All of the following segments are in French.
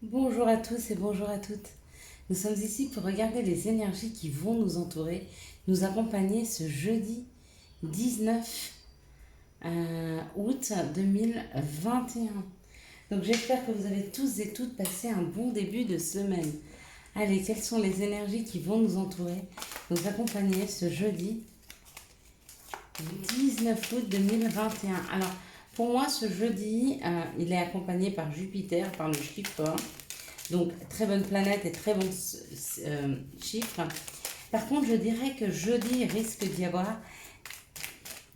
Bonjour à tous et bonjour à toutes. Nous sommes ici pour regarder les énergies qui vont nous entourer, nous accompagner ce jeudi 19 août 2021. Donc j'espère que vous avez tous et toutes passé un bon début de semaine. Allez, quelles sont les énergies qui vont nous entourer, nous accompagner ce jeudi 19 août 2021. Alors, pour moi, ce jeudi, il est accompagné par Jupiter, par le chiffre 1. Donc, très bonne planète et très bon chiffre. Par contre, je dirais que jeudi, il risque d'y avoir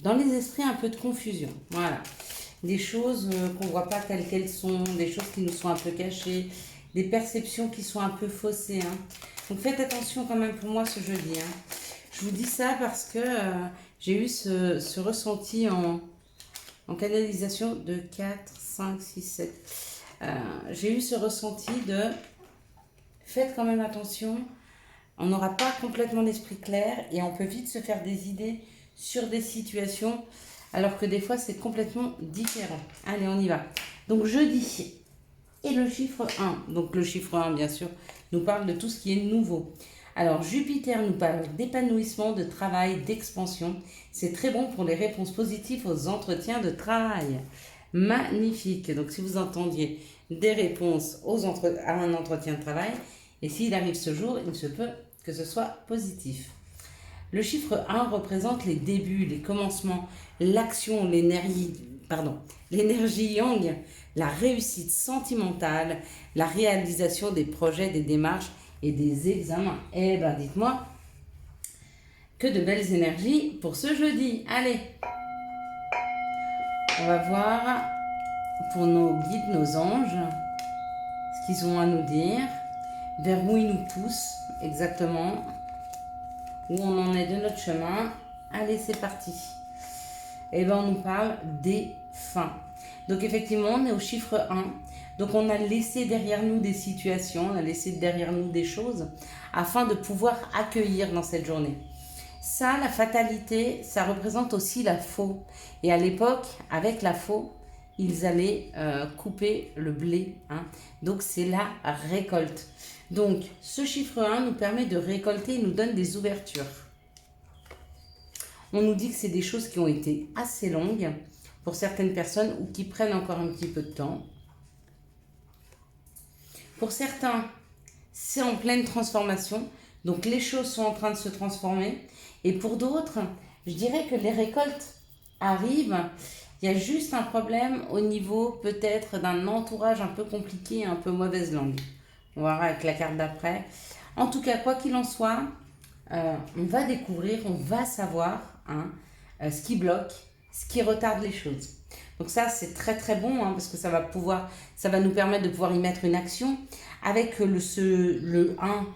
dans les esprits un peu de confusion. Voilà. Des choses qu'on ne voit pas telles qu'elles sont, des choses qui nous sont un peu cachées, des perceptions qui sont un peu faussées. Hein. Donc, faites attention quand même pour moi ce jeudi. Hein. Je vous dis ça parce que j'ai eu ce ressenti en canalisation de 4, 5, 6, 7. J'ai eu ce ressenti de faites quand même attention, on n'aura pas complètement l'esprit clair et on peut vite se faire des idées sur des situations alors que des fois c'est complètement différent. Allez, on y va. Donc jeudi et le chiffre 1. Donc le chiffre 1, bien sûr, nous parle de tout ce qui est nouveau. Alors Jupiter nous parle d'épanouissement, de travail, d'expansion. C'est très bon pour les réponses positives aux entretiens de travail. Magnifique. Donc si vous entendiez des réponses à un entretien de travail, et s'il arrive ce jour, il se peut que ce soit positif. Le chiffre 1 représente les débuts, les commencements, l'action, l'énergie yang, la réussite sentimentale, la réalisation des projets, des démarches et des examens. Eh ben, dites-moi, que de belles énergies pour ce jeudi. Allez, on va voir pour nos guides, nos anges, ce qu'ils ont à nous dire, vers où ils nous poussent exactement, où on en est de notre chemin. Allez, c'est parti. Eh bien, on nous parle des fins. Donc, effectivement, on est au chiffre 1. Donc, on a laissé derrière nous des situations, on a laissé derrière nous des choses afin de pouvoir accueillir dans cette journée. Ça, la fatalité, ça représente aussi la faux. Et à l'époque, avec la faux, ils allaient couper le blé. Hein. Donc, c'est la récolte. Donc, ce chiffre 1 nous permet de récolter, il nous donne des ouvertures. On nous dit que c'est des choses qui ont été assez longues pour certaines personnes ou qui prennent encore un petit peu de temps. Pour certains, c'est en pleine transformation, donc les choses sont en train de se transformer. Et pour d'autres, je dirais que les récoltes arrivent. Il y a juste un problème au niveau peut-être d'un entourage un peu compliqué, un peu mauvaise langue. On va voir avec la carte d'après. En tout cas, quoi qu'il en soit, on va découvrir, on va savoir ce qui bloque, ce qui retarde les choses. Donc ça, c'est très très bon parce que ça va nous permettre de pouvoir y mettre une action. Avec le 1,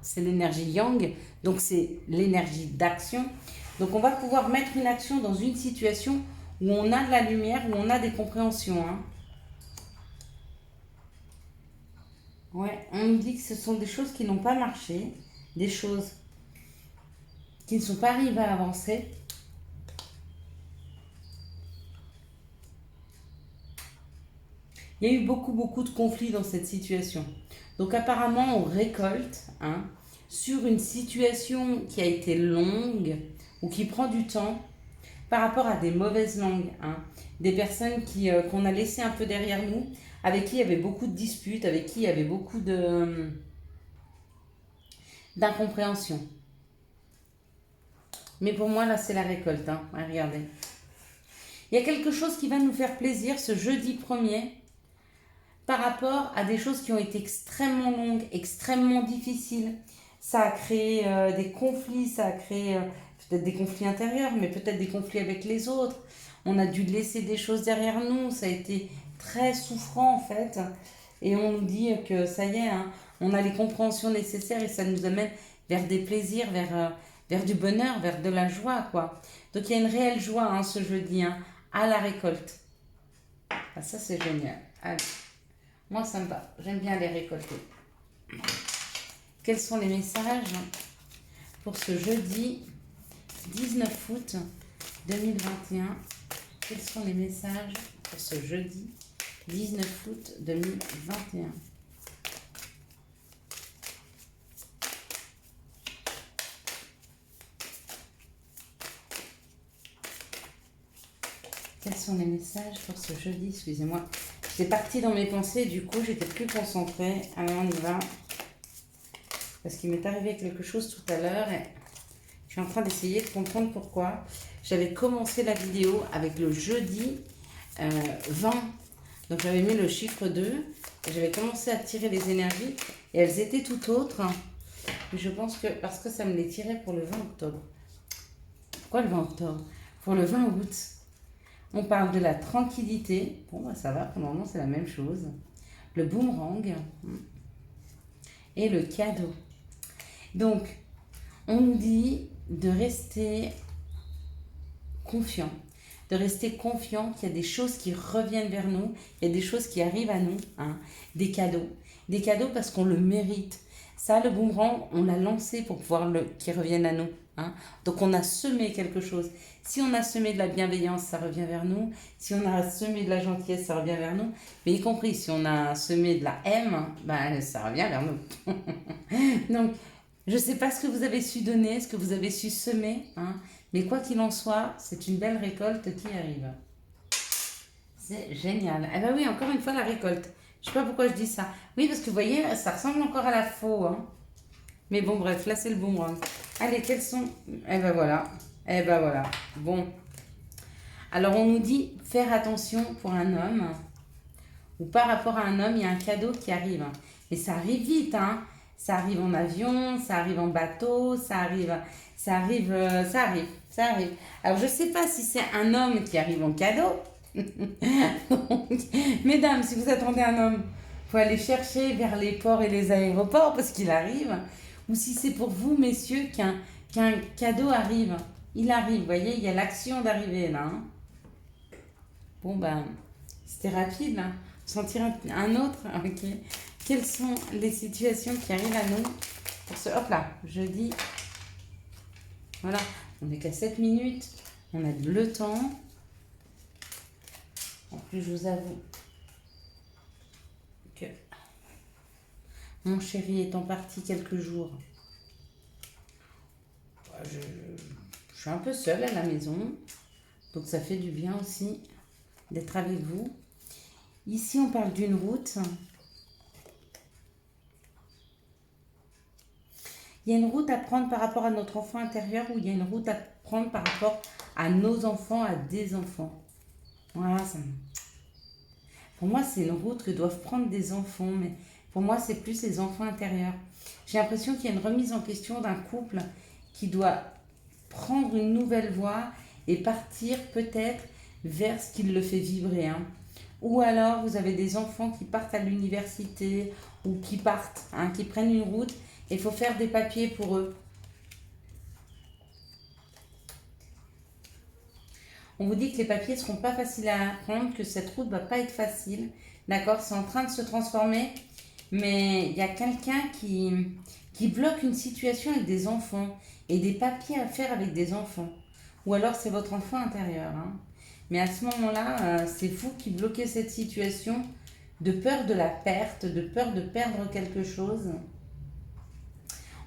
c'est l'énergie yang, donc c'est l'énergie d'action. Donc on va pouvoir mettre une action dans une situation où on a de la lumière, où on a des compréhensions. Ouais, on nous dit que ce sont des choses qui n'ont pas marché, des choses qui ne sont pas arrivées à avancer. Il y a eu beaucoup de conflits dans cette situation. Donc apparemment, on récolte sur une situation qui a été longue ou qui prend du temps par rapport à des mauvaises langues. Des personnes qu'on a laissées un peu derrière nous, avec qui il y avait beaucoup de disputes, avec qui il y avait beaucoup d'incompréhension. Mais pour moi, là, c'est la récolte. Regardez. Il y a quelque chose qui va nous faire plaisir ce jeudi 1er par rapport à des choses qui ont été extrêmement longues, extrêmement difficiles. Ça a créé des conflits, ça a créé peut-être des conflits intérieurs, mais peut-être des conflits avec les autres. On a dû laisser des choses derrière nous, ça a été très souffrant en fait. Et on nous dit que ça y est, on a les compréhensions nécessaires et ça nous amène vers des plaisirs, vers du bonheur, vers de la joie, quoi. Donc il y a une réelle joie ce jeudi à la récolte. Ah, ça c'est génial. Allez. Moi, ça me va. J'aime bien les récolter. Quels sont les messages pour ce jeudi 19 août 2021? Quels sont les messages pour ce jeudi 19 août 2021? Quels sont les messages pour ce jeudi? Excusez-moi. J'étais partie dans mes pensées, du coup, j'étais plus concentrée. Alors, on y va. Parce qu'il m'est arrivé quelque chose tout à l'heure et je suis en train d'essayer de comprendre pourquoi. J'avais commencé la vidéo avec le jeudi 20. Donc, j'avais mis le chiffre 2. Et j'avais commencé à tirer les énergies et elles étaient tout autres. Mais je pense que parce que ça me les tirait pour le 20 octobre. Pourquoi le 20 octobre? Pour le 20 août. On parle de la tranquillité. Bon, bah ça va, pour le moment, c'est la même chose. Le boomerang et le cadeau. Donc, on nous dit de rester confiant. De rester confiant qu'il y a des choses qui reviennent vers nous. Il y a des choses qui arrivent à nous. Hein, des cadeaux. Des cadeaux parce qu'on le mérite. Ça, le boomerang, on l'a lancé pour pouvoir qu'il revienne à nous. Hein. Donc, on a semé quelque chose. Si on a semé de la bienveillance, ça revient vers nous. Si on a semé de la gentillesse, ça revient vers nous. Mais y compris, si on a semé de la haine, ben, ça revient vers nous. Donc, je ne sais pas ce que vous avez su donner, ce que vous avez su semer. Hein, mais quoi qu'il en soit, c'est une belle récolte qui arrive. C'est génial. Eh bien oui, encore une fois, la récolte. Je ne sais pas pourquoi je dis ça. Oui, parce que vous voyez, ça ressemble encore à la faux. Hein. Mais bon, bref, là, c'est le boomerang. Allez, quels sont... Eh ben voilà. Eh ben voilà. Bon. Alors, on nous dit faire attention pour un homme. Ou par rapport à un homme, il y a un cadeau qui arrive. Mais ça arrive vite, hein. Ça arrive en avion, ça arrive en bateau, ça arrive. Alors, je ne sais pas si c'est un homme qui arrive en cadeau. Donc, mesdames, si vous attendez un homme, il faut aller chercher vers les ports et les aéroports parce qu'il arrive. Ou si c'est pour vous, messieurs, qu'un cadeau arrive. Il arrive, vous voyez, il y a l'action d'arriver là. Hein. Bon, ben, c'était rapide. Hein. Sentir un autre. Ok. Quelles sont les situations qui arrivent à nous pour ce... Hop là, jeudi. Voilà, on n'est qu'à 7 minutes. On a le temps. En plus, je vous avoue que mon chéri étant parti quelques jours, je suis un peu seule à la maison. Donc, ça fait du bien aussi d'être avec vous. Ici, on parle d'une route. Il y a une route à prendre par rapport à notre enfant intérieur ou il y a une route à prendre par rapport à nos enfants, à des enfants. Voilà, ça. Pour moi, c'est une route que doivent prendre des enfants, mais pour moi, c'est plus les enfants intérieurs. J'ai l'impression qu'il y a une remise en question d'un couple qui doit prendre une nouvelle voie et partir peut-être vers ce qui le fait vibrer. Hein. Ou alors, vous avez des enfants qui partent à l'université ou qui partent, hein, qui prennent une route et il faut faire des papiers pour eux. On vous dit que les papiers ne seront pas faciles à prendre, que cette route ne va pas être facile. D'accord, c'est en train de se transformer. Mais il y a quelqu'un qui bloque une situation avec des enfants et des papiers à faire avec des enfants. Ou alors c'est votre enfant intérieur. Hein. Mais à ce moment-là, c'est vous qui bloquez cette situation de peur de la perte, de peur de perdre quelque chose.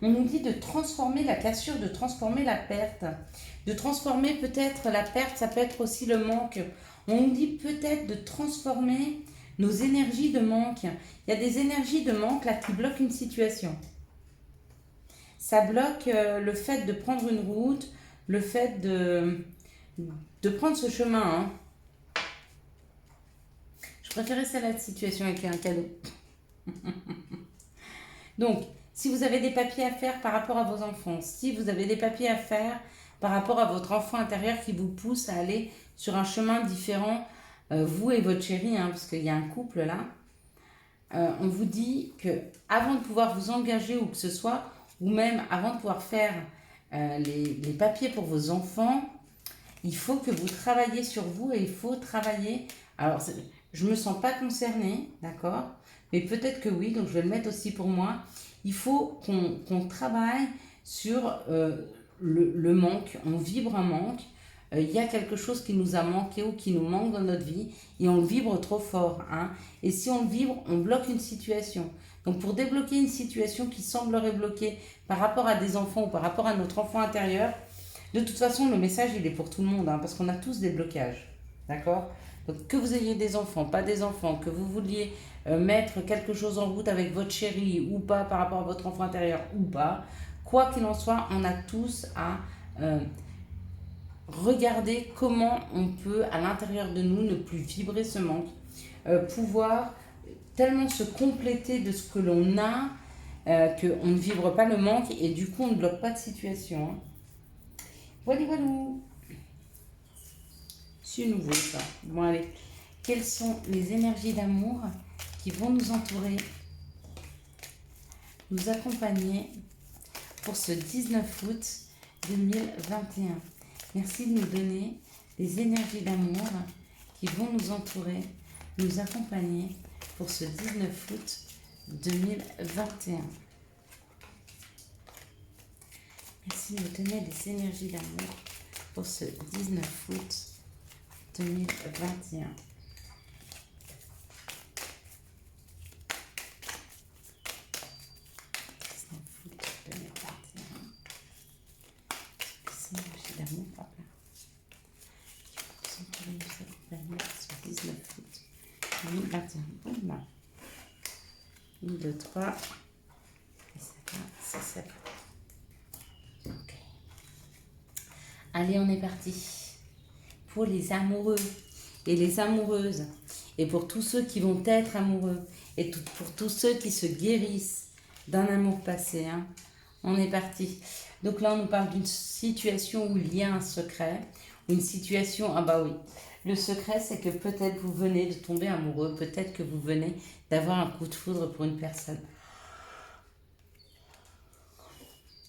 On nous dit de transformer la cassure, de transformer la perte. De transformer peut-être la perte, ça peut être aussi le manque. On nous dit peut-être de transformer nos énergies de manque. Il y a des énergies de manque là qui bloquent une situation. Ça bloque le fait de prendre une route, le fait de prendre ce chemin. Hein. Je préférais celle-là de situation avec un cadeau. Donc, si vous avez des papiers à faire par rapport à vos enfants, si vous avez des papiers à faire par rapport à votre enfant intérieur qui vous pousse à aller sur un chemin différent, vous et votre chéri, hein, parce qu'il y a un couple là, on vous dit que avant de pouvoir vous engager ou que ce soit, ou même avant de pouvoir faire les papiers pour vos enfants, il faut que vous travailliez sur vous et il faut travailler. Alors, je ne me sens pas concernée, d'accord? Mais peut-être que oui, donc je vais le mettre aussi pour moi. Il faut qu'on travaille sur le manque. On vibre un manque. Il y a quelque chose qui nous a manqué ou qui nous manque dans notre vie et on le vibre trop fort. Hein. Et si on le vibre, on bloque une situation. Donc pour débloquer une situation qui semblerait bloquée par rapport à des enfants ou par rapport à notre enfant intérieur, de toute façon, le message, il est pour tout le monde, hein, parce qu'on a tous des blocages. D'accord? Donc, que vous ayez des enfants, pas des enfants, que vous vouliez mettre quelque chose en route avec votre chéri ou pas par rapport à votre enfant intérieur ou pas, quoi qu'il en soit, on a tous à regarder comment on peut, à l'intérieur de nous, ne plus vibrer ce manque, pouvoir tellement se compléter de ce que l'on a, qu'on ne vibre pas le manque et du coup on ne bloque pas de situation. Hein. Voilà, voilà. C'est nouveau ça. Bon allez, quelles sont les énergies d'amour qui vont nous entourer, nous accompagner pour ce 19 août 2021. Merci de nous donner des énergies d'amour qui vont nous entourer, nous accompagner pour ce 19 août 2021. Merci de nous donner des énergies d'amour pour ce 19 août 2021. D'amour, hop là. Qui vont nous accompagner sur 19 août 2021. Bon, bah. 1, 2, 3. Et ça va. Ok. Allez, on est parti. Pour les amoureux et les amoureuses, et pour tous ceux qui vont être amoureux, et pour tous ceux qui se guérissent d'un amour passé, hein. On est parti. Donc là, on nous parle d'une situation où il y a un secret, ou une situation, ah bah oui, le secret, c'est que peut-être vous venez de tomber amoureux, peut-être que vous venez d'avoir un coup de foudre pour une personne.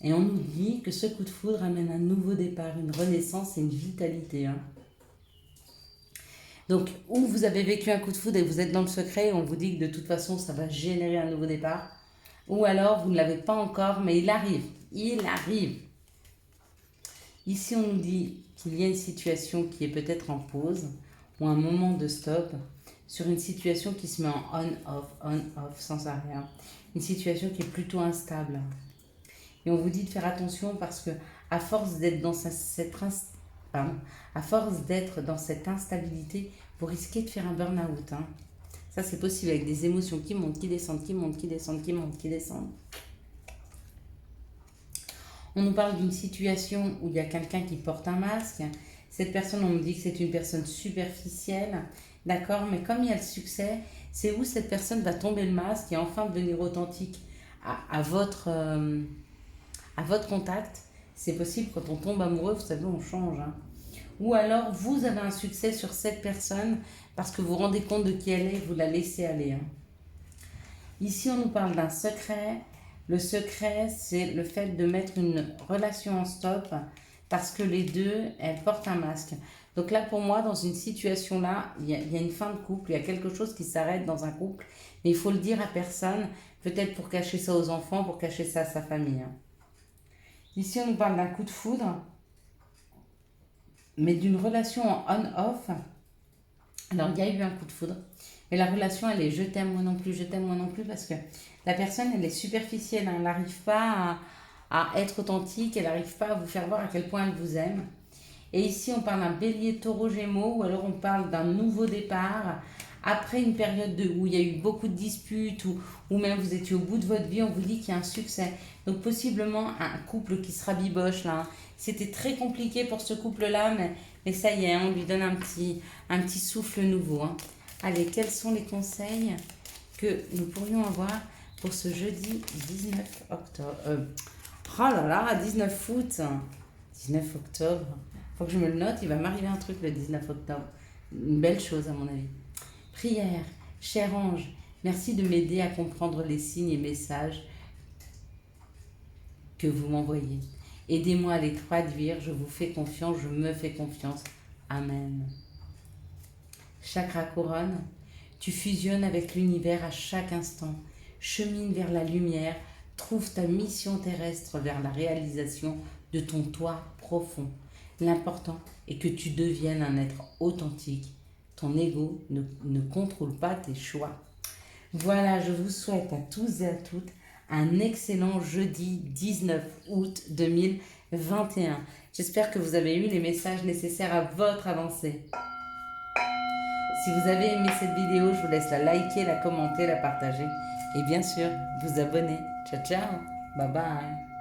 Et on nous dit que ce coup de foudre amène un nouveau départ, une renaissance et une vitalité. Hein. Donc, ou vous avez vécu un coup de foudre et vous êtes dans le secret et on vous dit que de toute façon, ça va générer un nouveau départ. Ou alors, vous ne l'avez pas encore, mais il arrive. Il arrive. Ici, on nous dit qu'il y a une situation qui est peut-être en pause ou un moment de stop sur une situation qui se met en on-off, sans arrêt. Une situation qui est plutôt instable. Et on vous dit de faire attention parce que à force d'être dans dans cette instabilité, vous risquez de faire un burn-out. Hein. Ça, c'est possible avec des émotions qui montent, qui descendent, qui montent, qui descendent, qui montent, qui descendent. On nous parle d'une situation où il y a quelqu'un qui porte un masque. Cette personne, on nous dit que c'est une personne superficielle. D'accord? Mais comme il y a le succès, c'est où cette personne va tomber le masque et enfin devenir authentique à votre contact. C'est possible quand on tombe amoureux, vous savez, on change. Hein. Ou alors, vous avez un succès sur cette personne parce que vous vous rendez compte de qui elle est et vous la laissez aller. Hein. Ici, on nous parle d'un secret. Le secret, c'est le fait de mettre une relation en stop parce que les deux, elles portent un masque. Donc là, pour moi, dans une situation-là, il y a une fin de couple, il y a quelque chose qui s'arrête dans un couple, mais il faut le dire à personne, peut-être pour cacher ça aux enfants, pour cacher ça à sa famille. Hein. Ici, on nous parle d'un coup de foudre, mais d'une relation en on-off. Alors, il y a eu un coup de foudre, mais la relation, elle est je t'aime, moi non plus, parce que la personne, elle est superficielle, hein, elle n'arrive pas à être authentique, elle n'arrive pas à vous faire voir à quel point elle vous aime. Et ici, on parle d'un bélier taureau gémeaux, ou alors on parle d'un nouveau départ. Après une période où il y a eu beaucoup de disputes, ou même vous étiez au bout de votre vie, on vous dit qu'il y a un succès. Donc possiblement un couple qui se rabiboche là. C'était très compliqué pour ce couple-là, mais ça y est, on lui donne un petit souffle nouveau. Hein. Allez, quels sont les conseils que nous pourrions avoir pour ce jeudi 19 octobre Oh là là, 19 août 19 octobre. Faut que je me le note, il va m'arriver un truc le 19 octobre. Une belle chose à mon avis. Prière, cher ange, merci de m'aider à comprendre les signes et messages que vous m'envoyez. Aidez-moi à les traduire, je vous fais confiance, je me fais confiance. Amen. Chakra couronne, tu fusionnes avec l'univers à chaque instant. Chemine vers la lumière, trouve ta mission terrestre vers la réalisation de ton toi profond. L'important est que tu deviennes un être authentique. Ton ego ne contrôle pas tes choix. Voilà, je vous souhaite à tous et à toutes un excellent jeudi 19 août 2021. J'espère que vous avez eu les messages nécessaires à votre avancée. Si vous avez aimé cette vidéo, je vous laisse la liker, la commenter, la partager et bien sûr vous abonner. Ciao ciao, bye bye.